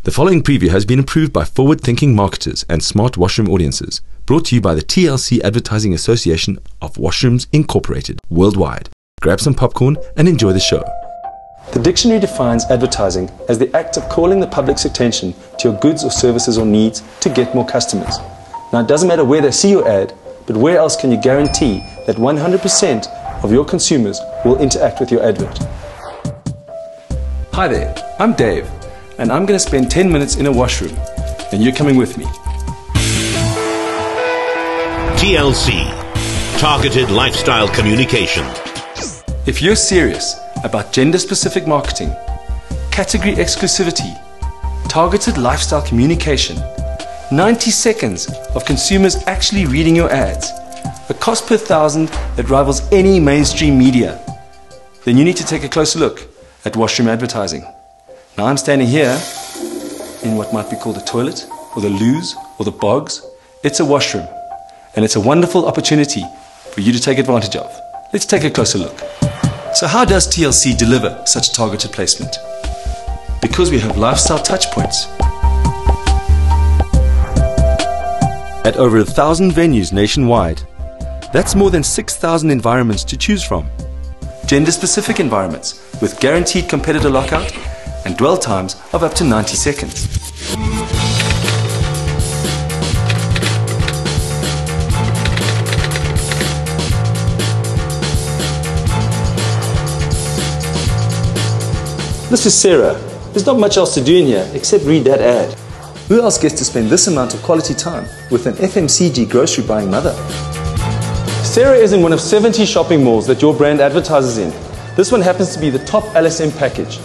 The following preview has been approved by forward-thinking marketers and smart washroom audiences, brought to you by the TLC Advertising Association of Washrooms Incorporated worldwide. Grab some popcorn and enjoy the show. The dictionary defines advertising as the act of calling the public's attention to your goods or services or needs to get more customers. Now, it doesn't matter where they see your ad, but where else can you guarantee that 100% of your consumers will interact with your advert? Hi there, I'm Dave, and I'm going to spend 10 minutes in a washroom, and you're coming with me. TLC, Targeted Lifestyle Communication. If you're serious about gender-specific marketing, category exclusivity, targeted lifestyle communication, 90 seconds of consumers actually reading your ads, a cost per thousand that rivals any mainstream media, then you need to take a closer look at washroom advertising. Now I'm standing here in what might be called a toilet, or the loos, or the bogs. It's a washroom, and it's a wonderful opportunity for you to take advantage of. Let's take a closer look. So how does TLC deliver such targeted placement? Because we have lifestyle touchpoints. At over 1,000 venues nationwide. That's more than 6,000 environments to choose from. Gender-specific environments with guaranteed competitor lockout and dwell times of up to 90 seconds. This is Sarah. There's not much else to do in here except read that ad. Who else gets to spend this amount of quality time with an FMCG grocery buying mother? Sarah is in one of 70 shopping malls that your brand advertises in. This one happens to be the top LSM package.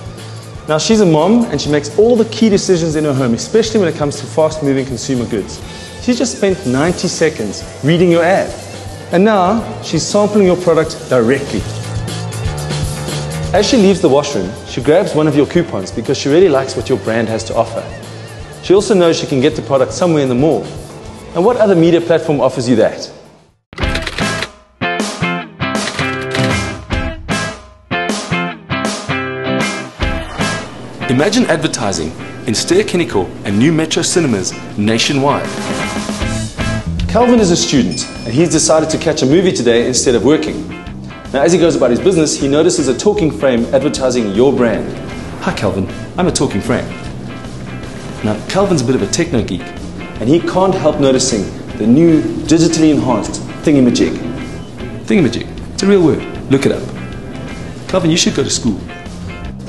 Now, she's a mom and she makes all the key decisions in her home, especially when it comes to fast-moving consumer goods. She just spent 90 seconds reading your ad. And now she's sampling your product directly. As she leaves the washroom, she grabs one of your coupons because she really likes what your brand has to offer. She also knows she can get the product somewhere in the mall. And what other media platform offers you that? Imagine advertising in Ster-Kinekor and new Metro cinemas nationwide. Calvin is a student and he's decided to catch a movie today instead of working. Now, as he goes about his business, he notices a talking frame advertising your brand. Hi Calvin, I'm a talking frame. Now, Calvin's a bit of a techno geek and he can't help noticing the new digitally enhanced thingamajig. Thingamajig, it's a real word, look it up. Calvin, you should go to school.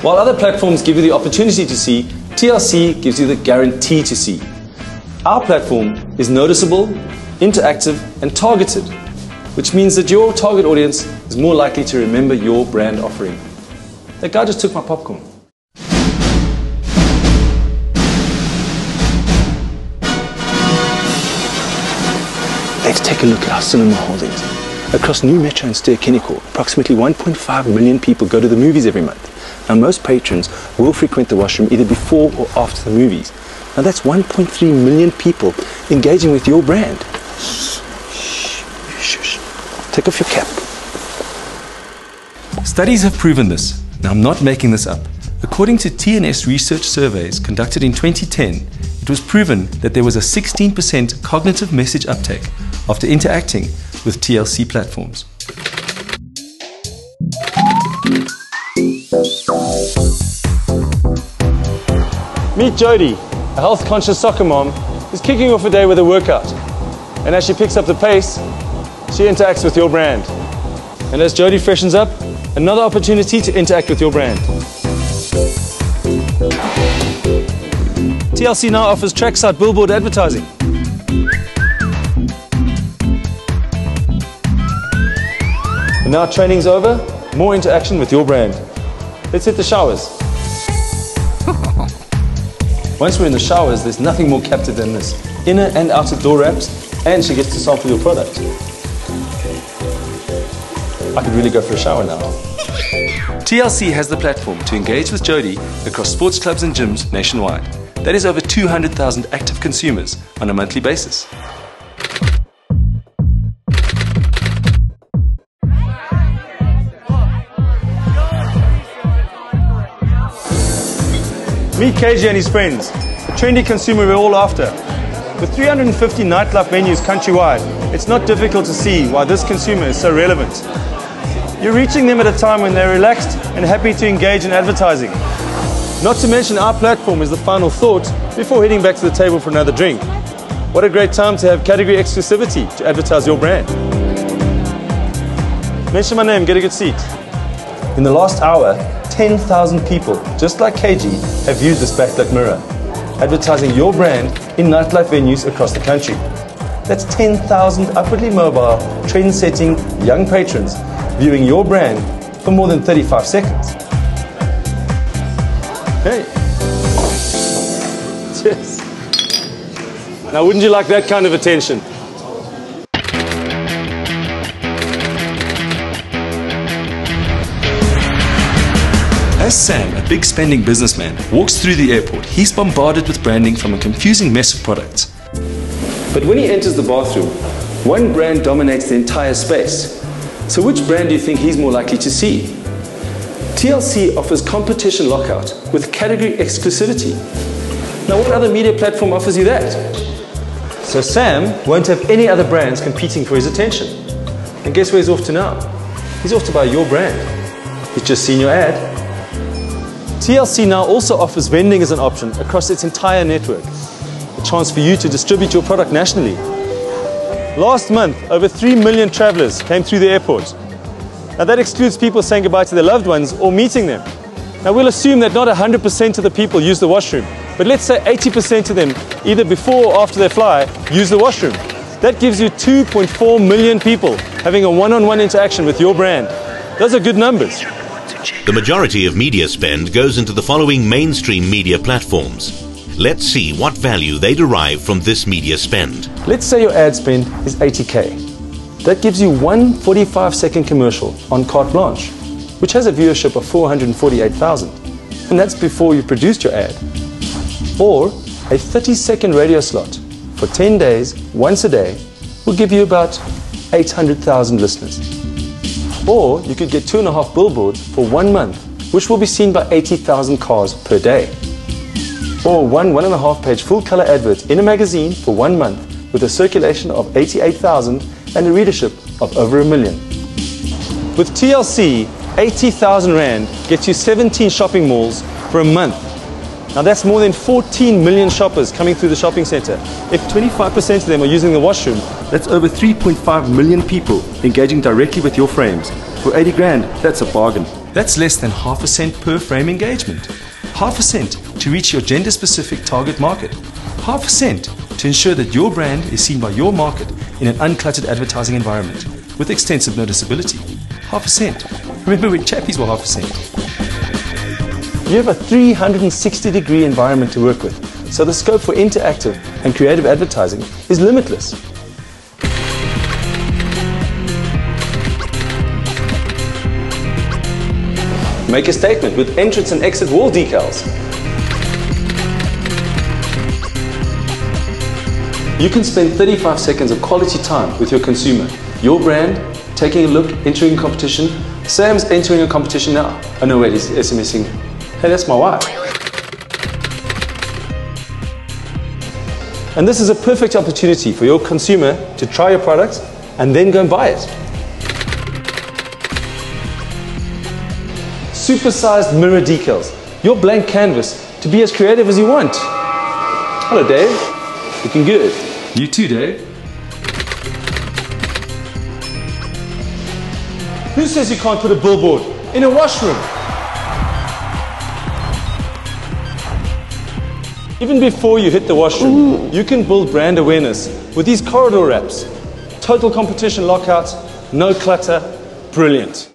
While other platforms give you the opportunity to see, TLC gives you the guarantee to see. Our platform is noticeable, interactive and targeted, which means that your target audience is more likely to remember your brand offering. That guy just took my popcorn. Let's take a look at our cinema holdings. Across New Metro and Ster-Kinekor, approximately 1.5 million people go to the movies every month. Now, most patrons will frequent the washroom either before or after the movies. Now, that's 1.3 million people engaging with your brand. Shh. Take off your cap. Studies have proven this. Now, I'm not making this up. According to TNS research surveys conducted in 2010, it was proven that there was a 16% cognitive message uptake after interacting with TLC platforms. Meet Jody, a health-conscious soccer mom who's kicking off a day with a workout. And as she picks up the pace, she interacts with your brand. And as Jody freshens up, another opportunity to interact with your brand. TLC now offers trackside billboard advertising. And now training's over, more interaction with your brand. Let's hit the showers. Once we're in the showers, there's nothing more captive than this. Inner and outer door wraps, and she gets to sample your product. I could really go for a shower now. TLC has the platform to engage with Jody across sports clubs and gyms nationwide. That is over 200,000 active consumers on a monthly basis. Meet KJ and his friends. the trendy consumer we're all after. With 350 nightlife venues countrywide, it's not difficult to see why this consumer is so relevant. You're reaching them at a time when they're relaxed and happy to engage in advertising. Not to mention our platform is the final thought before heading back to the table for another drink. What a great time to have category exclusivity to advertise your brand. Mention my name, get a good seat. In the last hour, 10,000 people, just like KG, have viewed this backlit mirror, advertising your brand in nightlife venues across the country. That's 10,000 upwardly mobile, trend-setting young patrons viewing your brand for more than 35 seconds. Hey. Cheers. Now, wouldn't you like that kind of attention? As Sam, a big spending businessman, walks through the airport, he's bombarded with branding from a confusing mess of products. But when he enters the bathroom, one brand dominates the entire space. So which brand do you think he's more likely to see? TLC offers competition lockout with category exclusivity. Now, what other media platform offers you that? So Sam won't have any other brands competing for his attention. And guess where he's off to now? He's off to buy your brand. He's just seen your ad. TLC now also offers vending as an option across its entire network. A chance for you to distribute your product nationally. Last month, over 3 million travelers came through the airport. Now that excludes people saying goodbye to their loved ones or meeting them. Now we'll assume that not 100% of the people use the washroom, but let's say 80% of them, either before or after they fly, use the washroom. That gives you 2.4 million people having a one-on-one interaction with your brand. Those are good numbers. The majority of media spend goes into the following mainstream media platforms. Let's see what value they derive from this media spend. Let's say your ad spend is 80K. That gives you one 45-second commercial on Carte Blanche, which has a viewership of 448,000. And that's before you produced your ad. Or a 30-second radio slot for 10 days, once a day, will give you about 800,000 listeners. Or you could get 2.5 billboards for 1 month, which will be seen by 80,000 cars per day. Or one 1.5-page full-color advert in a magazine for 1 month with a circulation of 88,000 and a readership of over 1 million. With TLC, 80,000 Rand gets you 17 shopping malls for a month. Now that's more than 14 million shoppers coming through the shopping center. If 25% of them are using the washroom, that's over 3.5 million people engaging directly with your frames. For 80 grand, that's a bargain. That's less than half a cent per frame engagement. Half a cent to reach your gender-specific target market. Half a cent to ensure that your brand is seen by your market in an uncluttered advertising environment with extensive noticeability. Half a cent. Remember when chappies were half a cent? You have a 360-degree environment to work with, so the scope for interactive and creative advertising is limitless. Make a statement with entrance and exit wall decals. You can spend 35 seconds of quality time with your consumer. Your brand, taking a look, entering a competition. Sam's entering a competition now. Oh no, wait, he's SMSing. Hey, that's my wife. And this is a perfect opportunity for your consumer to try your product and then go and buy it. Supersized mirror decals. Your blank canvas to be as creative as you want. Hello, Dave. Looking good. You too, Dave. Who says you can't put a billboard in a washroom? Even before you hit the washroom, you can build brand awareness with these corridor wraps. Total competition lockouts, no clutter, brilliant.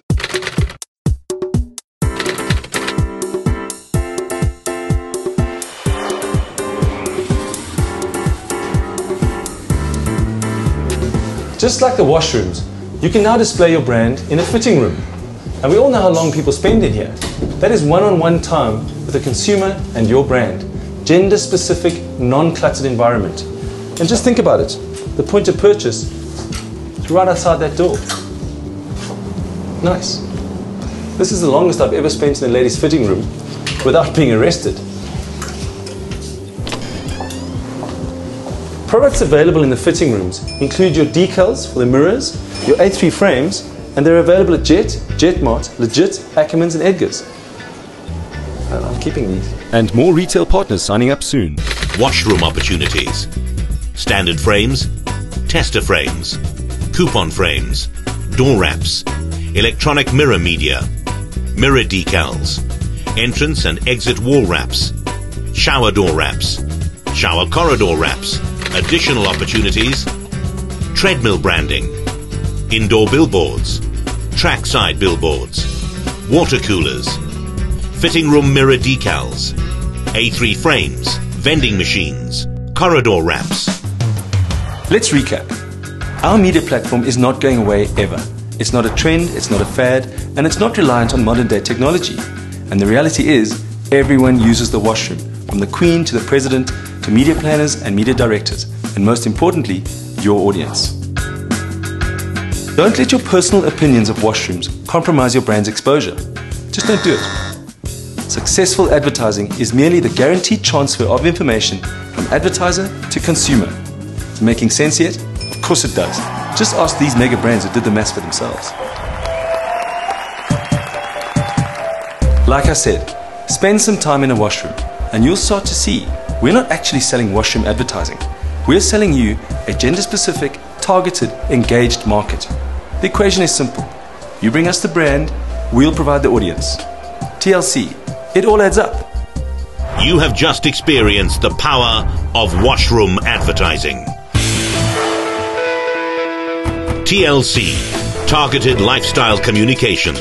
Just like the washrooms, you can now display your brand in a fitting room. And we all know how long people spend in here. That is one-on-one time with the consumer and your brand. Gender-specific, non-cluttered environment. And just think about it. The point of purchase is right outside that door. Nice. This is the longest I've ever spent in a ladies' fitting room without being arrested. Products available in the fitting rooms include your decals for the mirrors, your A3 frames, and they're available at Jet, Jetmart, Legit, Ackermans and Edgar's. And I'm keeping these. And more retail partners signing up soon. Washroom opportunities. Standard frames, tester frames, coupon frames, door wraps, electronic mirror media, mirror decals, entrance and exit wall wraps, shower door wraps, shower corridor wraps, additional opportunities, treadmill branding, indoor billboards, trackside billboards, water coolers, fitting room mirror decals, A3 frames, vending machines, corridor wraps. Let's recap. Our media platform is not going away ever. It's not a trend, it's not a fad, and it's not reliant on modern day technology. And the reality is, everyone uses the washroom, from the Queen to the President, to media planners and media directors, and most importantly, your audience. Don't let your personal opinions of washrooms compromise your brand's exposure. Just don't do it. Successful advertising is merely the guaranteed transfer of information from advertiser to consumer. Is it making sense yet? Of course it does. Just ask these mega brands who did the maths for themselves. Like I said, spend some time in a washroom and you'll start to see we're not actually selling washroom advertising. We're selling you a gender-specific, targeted, engaged market. The equation is simple. You bring us the brand, we'll provide the audience. TLC, it all adds up. You have just experienced the power of washroom advertising. TLC, Targeted Lifestyle Communication.